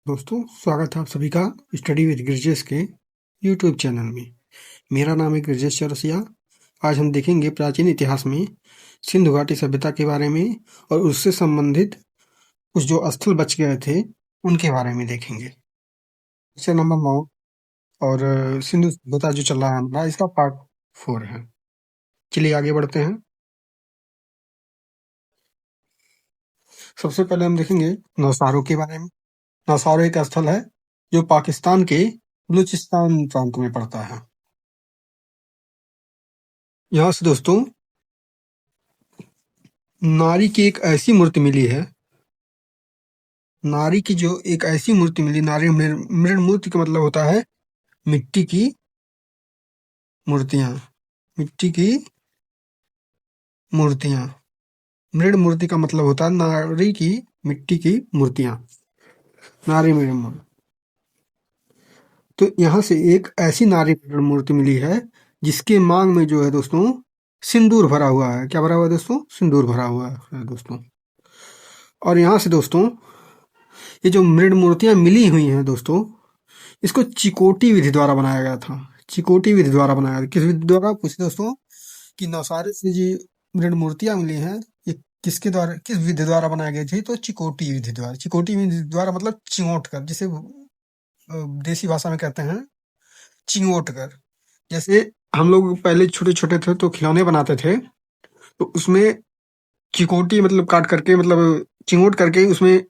दोस्तों, स्वागत है आप सभी का स्टडी विद गिरजेश के यूट्यूब चैनल में। मेरा नाम है गिरजेश चौरसिया। आज हम देखेंगे प्राचीन इतिहास में सिंधु घाटी सभ्यता के बारे में और उससे संबंधित कुछ जो स्थल बच गए थे उनके बारे में देखेंगे। लेक्चर नंबर 9 और सिंधु सभ्यता जो चल रहा है हमारा, इसका पार्ट 4 है। चलिए आगे बढ़ते हैं। सबसे पहले हम देखेंगे नौसारो के बारे में। नौसारो एक स्थल है जो पाकिस्तान के बलूचिस्तान प्रांत में पड़ता है। यहाँ से दोस्तों नारी की एक ऐसी मूर्ति मिली है। नारी की जो एक ऐसी मूर्ति मिली, नारी मृण मूर्ति का मतलब होता है मिट्टी की मूर्तियां। मिट्टी की मूर्तियां। मृण मूर्ति का मतलब होता है नारी की मिट्टी की मूर्तियां। नारी मृण मूर्ति। तो यहाँ से एक ऐसी नारी मृण मूर्ति मिली है जिसके मांग में जो है दोस्तों सिंदूर भरा हुआ है। क्या भरा हुआ है दोस्तों? सिंदूर भरा हुआ है दोस्तों। और यहाँ से दोस्तों ये जो मृण मूर्तियां मिली हुई हैं दोस्तों, इसको चिकोटी विधि द्वारा बनाया गया था। चिकोटी विधि द्वारा बनाया गया। किस विधि द्वारा? पूछे दोस्तों कि नौसारे से जी मृण मूर्तियां मिली हैं, ये किसके द्वारा, किस विधि द्वारा बनाई गई थी? तो चिकोटी विधि द्वारा। चिकोटी विधि द्वारा मतलब चिंगोट कर, जिसे देसी भाषा में कहते हैं चिंगोट कर। जैसे हम लोग पहले छोटे छोटे थे तो खिलौने बनाते थे, तो उसमें चिकोटी मतलब काट करके, मतलब चिंगोट करके उसमें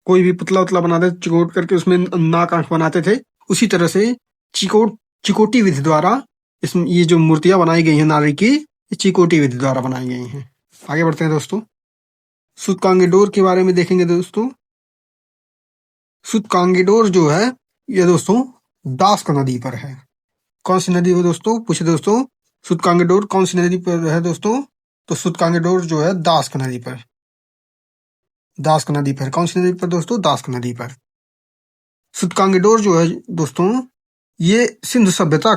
कोई भी पुतला उतला बनाते थे, चिकोट करके उसमें नाक आंख बनाते थे। उसी तरह से चिकोटी विधि द्वारा इसमें ये जो मूर्तियां बनाई गई हैं नारी की, ये चिकोटी विधि द्वारा बनाई गई हैं। आगे बढ़ते हैं दोस्तों। सूतकांगेडोर के बारे में देखेंगे दोस्तों। सूतकांगेडोर जो है ये दोस्तों दास्क नदी पर है। कौन सी नदी है दोस्तों? पूछे दोस्तों सूतकांगेडोर कौन सी नदी पर है दोस्तों? तो सूतकांगेडोर जो है दास्क नदी पर। दास्क नदी पर। कौन सी नदी पर दोस्तों? दास्क नदी पर। सूतकांगेडोर जो है दोस्तों ये सिंधु सभ्यता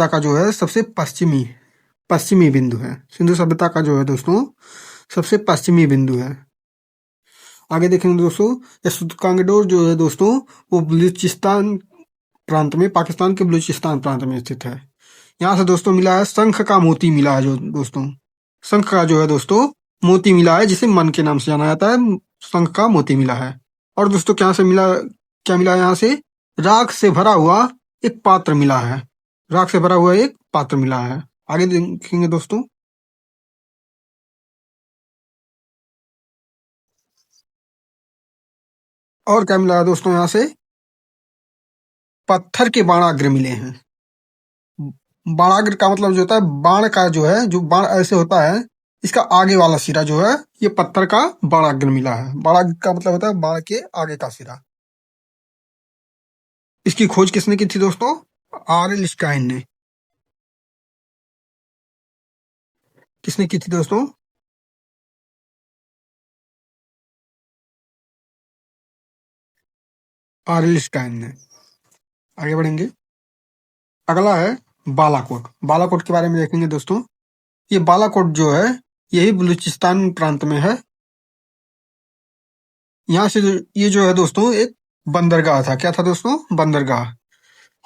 का जो है सबसे पश्चिमी बिंदु है। सिंधु सभ्यता का जो है दोस्तों सबसे पश्चिमी बिंदु है। आगे देखेंगे दोस्तों, ये सूतकांगेडोर जो है दोस्तों वो बलूचिस्तान प्रांत में, पाकिस्तान के बलूचिस्तान प्रांत में स्थित है। यहाँ से दोस्तों मिला है शंख का मोती मिला है। जो दोस्तों शंख का जो है दोस्तों मोती मिला है, जिसे मन के नाम से जाना जाता है। शंख का मोती मिला है। और दोस्तों क्या मिला है यहाँ से? राख से भरा हुआ एक पात्र मिला है। राख से भरा हुआ एक पात्र मिला है। आगे देखेंगे दोस्तों। और क्या मिला है दोस्तों? यहाँ से पत्थर के बाणाग्र मिले हैं। बाणाग्र का मतलब जो होता है बाण का, जो है जो बाण ऐसे होता है, इसका आगे वाला सिरा जो है ये पत्थर का बाणाग्र मिला है। बाणाग्र का मतलब होता है बाण के आगे का सिरा। इसकी खोज किसने की थी दोस्तों? आर.एल. स्टाइन ने। किसने की थी दोस्तों? आर.एल. स्टाइन ने। आगे बढ़ेंगे। अगला है बालाकोट। बालाकोट के बारे में देखेंगे दोस्तों। ये बालाकोट जो है यही बलूचिस्तान प्रांत में है। यहाँ से ये जो है दोस्तों एक बंदरगाह था। क्या था दोस्तों? बंदरगाह।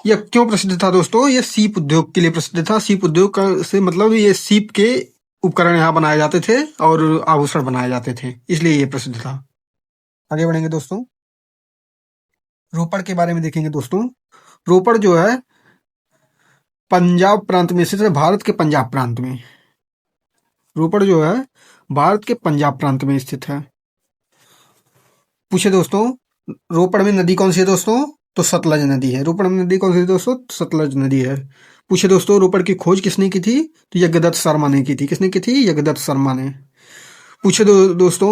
यह क्यों प्रसिद्ध था दोस्तों? ये सीप उद्योग के लिए प्रसिद्ध था। सीप उद्योग का से मतलब ये सीप के उपकरण यहाँ बनाए जाते थे और आभूषण बनाए जाते थे, इसलिए ये प्रसिद्ध था। आगे बढ़ेंगे दोस्तों। रोपड़ के बारे में देखेंगे दोस्तों। रोपड़ जो है पंजाब प्रांत में स्थित है। भारत के पंजाब प्रांत में रोपड़ जो है भारत के पंजाब प्रांत में स्थित है। पूछे दोस्तों रोपड़ में नदी कौन सी है दोस्तों? तो सतलज नदी है। रोपड़ में नदी कौन सी है दोस्तों? सतलज नदी है। पूछे दोस्तों रोपड़ की खोज किसने की थी? तो यज्ञदत्त शर्मा ने की थी। किसने की थी? यज्ञदत्त शर्मा ने। पूछे दोस्तों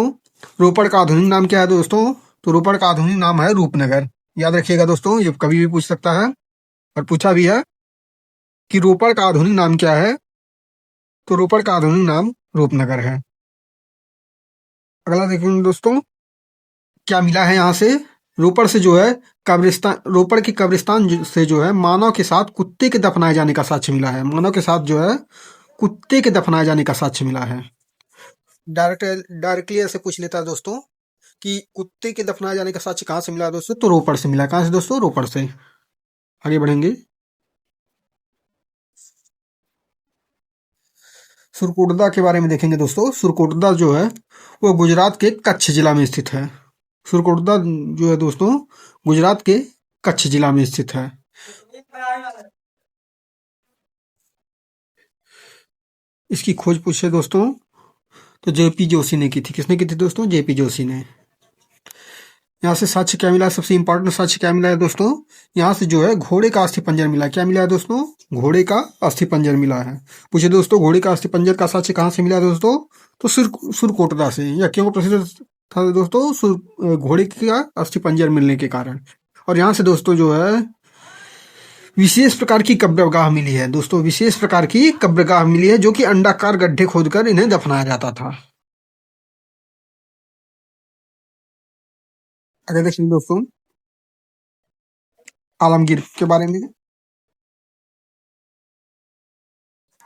रोपड़ का आधुनिक नाम क्या है दोस्तों? तो रोपड़ का आधुनिक नाम है रूपनगर। याद रखिएगा दोस्तों, ये कभी भी पूछ सकता है और पूछा भी है कि रोपड़ का आधुनिक नाम क्या है। तो रोपड़ का आधुनिक नाम रूपनगर है। अगला देखेंगे दोस्तों क्या मिला है यहाँ से। रोपड़ से जो है कब्रिस्तान, रोपड़ की कब्रिस्तान से जो है मानव के साथ कुत्ते के दफनाए जाने का साक्ष्य मिला है। मानव के साथ जो है कुत्ते के दफनाए जाने का साक्ष्य मिला है। डायरेक्टली ऐसे पूछ लेता है दोस्तों कि कुत्ते के दफनाए जाने का साक्ष्य कहाँ से मिला दोस्तों? तो रोपड़ से मिला। कहाँ से दोस्तों? रोपड़ से। आगे बढ़ेंगे। सुरकोटदा के बारे में देखेंगे दोस्तों। सुरकोटदा जो है वो गुजरात के कच्छ जिला में स्थित है। सुरकोटदा जो है दोस्तों गुजरात के कच्छ जिला में स्थित है। इसकी खोज पूछे दोस्तों तो जेपी जोशी ने की थी। किसने की थी दोस्तों? जेपी जोशी ने। यहाँ से साक्ष्य क्या मिला है? सबसे इंपॉर्टेंट साक्ष्य क्या मिला है दोस्तों? यहाँ से जो है घोड़े का अस्थि पंजर मिला है। क्या मिला है दोस्तों? घोड़े का अस्थि पंजर मिला है। पूछे दोस्तों घोड़े का अस्थि पंजर का साक्ष्य कहाँ से मिला है दोस्तों? तो सुरकोटदा से। यह क्यों प्रसिद्ध था दोस्तों? घोड़े का अस्थि पंजर मिलने के कारण। और यहाँ से दोस्तों जो है विशेष प्रकार की कब्रगाह मिली है दोस्तों। विशेष प्रकार की कब्रगाह मिली है जो कि अंडाकार गड्ढे खोदकर इन्हें दफनाया जाता था। अगर देखेंगे दोस्तों आलमगीर के बारे में।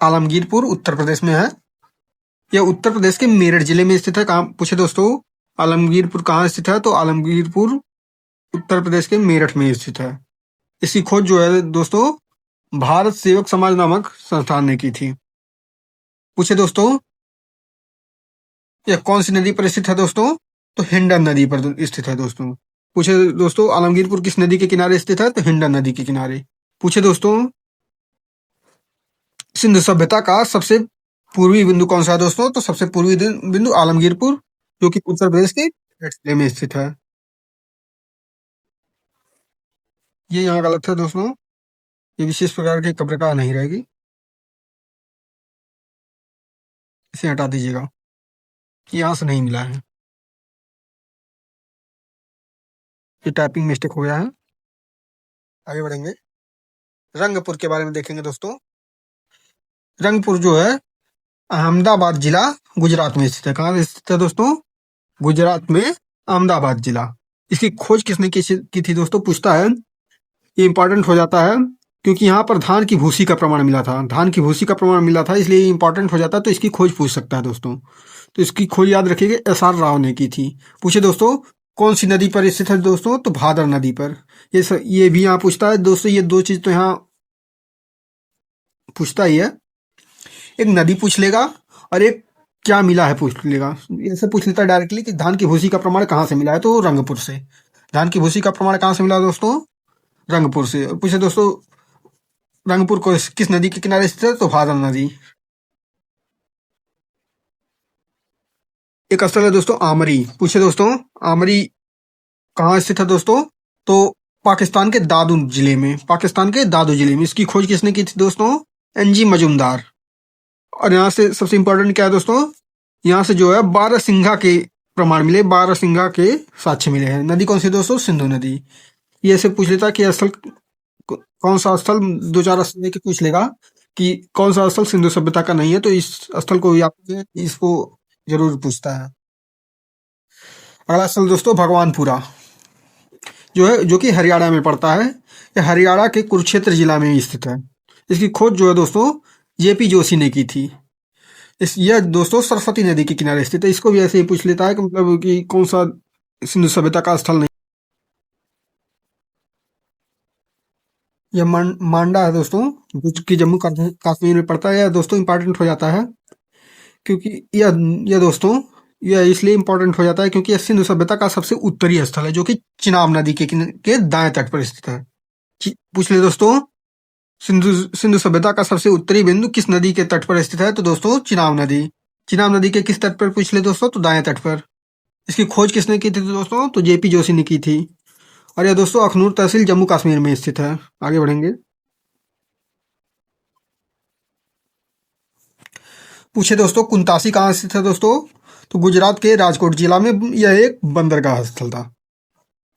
आलमगीरपुर उत्तर प्रदेश में है। यह उत्तर प्रदेश के मेरठ जिले में स्थित है। कहाँ पूछे दोस्तों? आलमगीरपुर कहाँ स्थित है? तो आलमगीरपुर उत्तर प्रदेश के मेरठ में स्थित है। इसकी खोज जो है दोस्तों भारत सेवक समाज नामक संस्थान ने की थी। पूछे दोस्तों यह कौन सी नदी पर स्थित है दोस्तों? तो हिंडन नदी पर स्थित है दोस्तों। पूछे दोस्तों आलमगीरपुर किस नदी के किनारे स्थित है? तो हिंडन नदी के किनारे। पूछे दोस्तों सिंधु सभ्यता का सबसे पूर्वी बिंदु कौन सा है दोस्तों? तो सबसे पूर्वी बिंदु आलमगीरपुर जो कि उत्तर प्रदेश के मेरठ जिले में स्थित है। ये यहाँ गलत है दोस्तों। ये विशेष प्रकार की कब्रगाह नहीं रहेगी। इसे हटा दीजिएगा। ये यहाँ से नहीं मिला है। ये टाइपिंग मिस्टेक हो गया है। आगे बढ़ेंगे। रंगपुर के बारे में देखेंगे दोस्तों। रंगपुर जो है अहमदाबाद जिला गुजरात में स्थित है। कहाँ स्थित है दोस्तों? गुजरात में अहमदाबाद जिला। इसकी खोज किसने की थी दोस्तों? पूछता है। ये इंपॉर्टेंट हो जाता है क्योंकि यहाँ पर धान की भूसी का प्रमाण मिला था। धान की भूसी का प्रमाण मिला था इसलिए इंपॉर्टेंट हो जाता है। तो इसकी खोज पूछ सकता है दोस्तों। तो इसकी खोज याद रखिएगा एस आर राव ने की थी। पूछे दोस्तों कौन सी नदी पर स्थित है दोस्तों? तो भादर नदी पर। ये भी यहाँ पूछता है दोस्तों। ये दो चीज तो यहाँ पूछता ही है। एक नदी पूछ लेगा और एक क्या मिला है पूछ लेगा। ऐसे पूछ लेता है डायरेक्टली कि धान की भूसी का प्रमाण कहाँ से मिला है? तो रंगपुर से। धान की भूसी का प्रमाण कहाँ से मिला दोस्तों? रंगपुर से। पूछे दोस्तों रंगपुर को किस नदी के किनारे स्थित है? तो भादर नदी। एक स्थल है दोस्तों आमरी। पूछे दोस्तों आमरी कहाँ स्थित है दोस्तों? तो पाकिस्तान के दादू जिले में। पाकिस्तान के दादू जिले में। इसकी खोज किसने की थी दोस्तों? एनजी मजूमदार। और यहाँ से सबसे इंपॉर्टेंट क्या है दोस्तों? यहाँ से जो है बारहसिंघा के प्रमाण मिले। बारहसिंघा के साक्ष्य मिले हैं। नदी कौन सी दोस्तों? सिंधु नदी। ये ऐसे पूछ लेता कि स्थल कौन सा स्थल दो चार स्थल लेके पूछ लेगा कि कौन सा स्थल सिंधु सभ्यता का नहीं है। तो इस स्थल को भी आप इसको जरूर पूछता है। अगला स्थल दोस्तों भगवानपुरा जो है जो कि हरियाणा में पड़ता है। यह हरियाणा के कुरुक्षेत्र जिला में स्थित है। इसकी खोज जो है दोस्तों जेपी जोशी ने की थी। यह दोस्तों सरस्वती नदी के किनारे स्थित है। इसको भी ऐसे ही पूछ लेता है कि मतलब कि कौन सा सिंधु सभ्यता का स्थल नहीं। यह मांडा है दोस्तों जो कि जम्मू कश्मीर में पड़ता है। यह दोस्तों इंपॉर्टेंट हो जाता है क्योंकि यह दोस्तों यह इसलिए इंपॉर्टेंट हो जाता है क्योंकि यह सिंधु सभ्यता का सबसे उत्तरी स्थल है जो कि चिनाब नदी के दाएं तट पर स्थित है। पूछ ले दोस्तों सिंधु सिंधु सभ्यता का सबसे उत्तरी बिंदु किस नदी के तट पर स्थित है? तो दोस्तों चिनाब नदी। चिनाब नदी के किस तट पर पूछ ले दोस्तों? तो दाएं तट पर। इसकी खोज किसने की थी दोस्तों? तो जेपी जोशी ने की थी। और यह दोस्तों अखनूर तहसील जम्मू कश्मीर में स्थित है। आगे बढ़ेंगे। पूछे दोस्तों कुंतासी कहाँ स्थित है दोस्तों? तो गुजरात के राजकोट जिला में यह एक बंदरगाह स्थल था।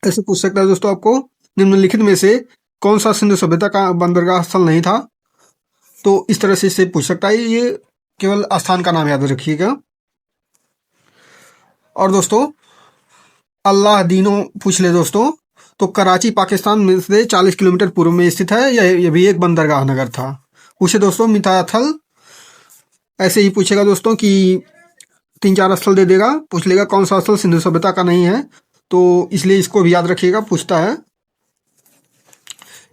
ऐसे पूछ सकता है दोस्तों आपको निम्नलिखित में से कौन सा सिंधु सभ्यता का बंदरगाह स्थल नहीं था? तो इस तरह से इससे पूछ सकता है। ये केवल स्थान का नाम याद रखिएगा। और दोस्तों अल्लाह दीनो पूछ ले दोस्तों। तो कराची पाकिस्तान में से 40 किलोमीटर पूर्व में स्थित है। यह भी एक बंदरगाह नगर था। पूछे दोस्तों मिथाथल ऐसे ही पूछेगा दोस्तों कि 3-4 स्थल दे देगा, पूछ लेगा कौन सा स्थल सिंधु सभ्यता का नहीं है, तो इसलिए इसको भी याद रखिएगा, पूछता है।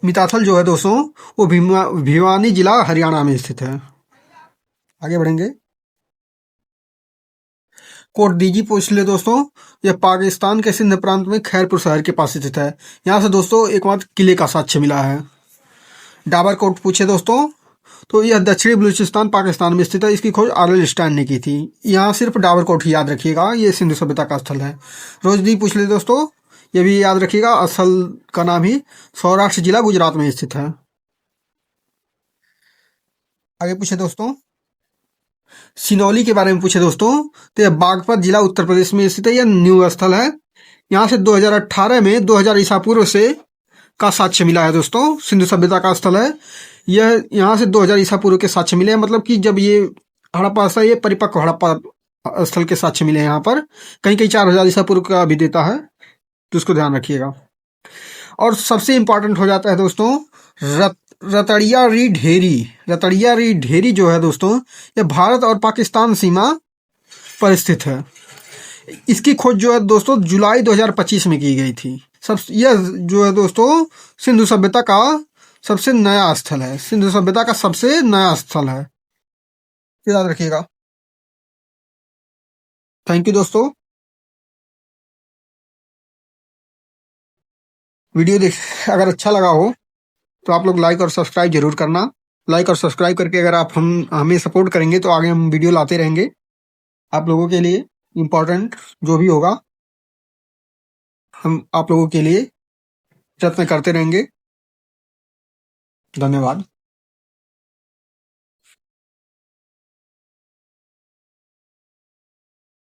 मिताथल जो है दोस्तों वो भिवानी जिला हरियाणा में स्थित है। आगे बढ़ेंगे। कोट डीजी पूछ ले दोस्तों, यह पाकिस्तान के सिंध प्रांत में खैरपुर शहर के पास स्थित है। यहाँ से दोस्तों एक बार किले का साक्ष्य मिला है। डाबर कोट पूछे दोस्तों, तो यह दक्षिणी बलूचिस्तान पाकिस्तान में स्थित है। इसकी खोज आर.एल. स्टैन ने की थी। यहाँ सिर्फ डाबर कोट ही याद रखिएगा, ये सिंधु सभ्यता का स्थल है। रोजदी पूछ ले दोस्तों, ये भी याद रखिएगा, स्थल का नाम ही सौराष्ट्र जिला गुजरात में स्थित है। आगे पूछे दोस्तों, सिनौली के बारे में पूछे दोस्तों, तो यह बागपत जिला उत्तर प्रदेश में स्थित है। यह न्यू स्थल है। यहाँ से 2018 में 2000 ईसा पूर्व से का साक्ष्य मिला है दोस्तों। सिंधु सभ्यता का स्थल है यह। यहाँ से 2000 ईसा पूर्व के साक्ष्य मिले हैं, मतलब कि जब ये हड़प्पा स्थल, ये परिपक्व हड़प्पा स्थल के साक्ष्य मिले हैं। यहाँ पर कहीं कहीं 4000 ईसा पूर्व का भी देता है, तो उसको ध्यान रखिएगा। और सबसे इंपॉर्टेंट हो जाता है दोस्तों रतड़ियारी ढेरी। रतड़ियारी ढेरी जो है दोस्तों, यह भारत और पाकिस्तान सीमा पर स्थित है। इसकी खोज जो है दोस्तों जुलाई 2025 में की गई थी। यह जो है दोस्तों सिंधु सभ्यता का सबसे नया स्थल है। सिंधु सभ्यता का सबसे नया स्थल है, याद रखिएगा। थैंक यू दोस्तों। वीडियो देख अगर अच्छा लगा हो तो आप लोग लाइक और सब्सक्राइब जरूर करना। लाइक और सब्सक्राइब करके अगर आप हमें सपोर्ट करेंगे तो आगे हम वीडियो लाते रहेंगे आप लोगों के लिए। इम्पोर्टेंट जो भी होगा हम आप लोगों के लिए प्रयत्न करते रहेंगे। धन्यवाद।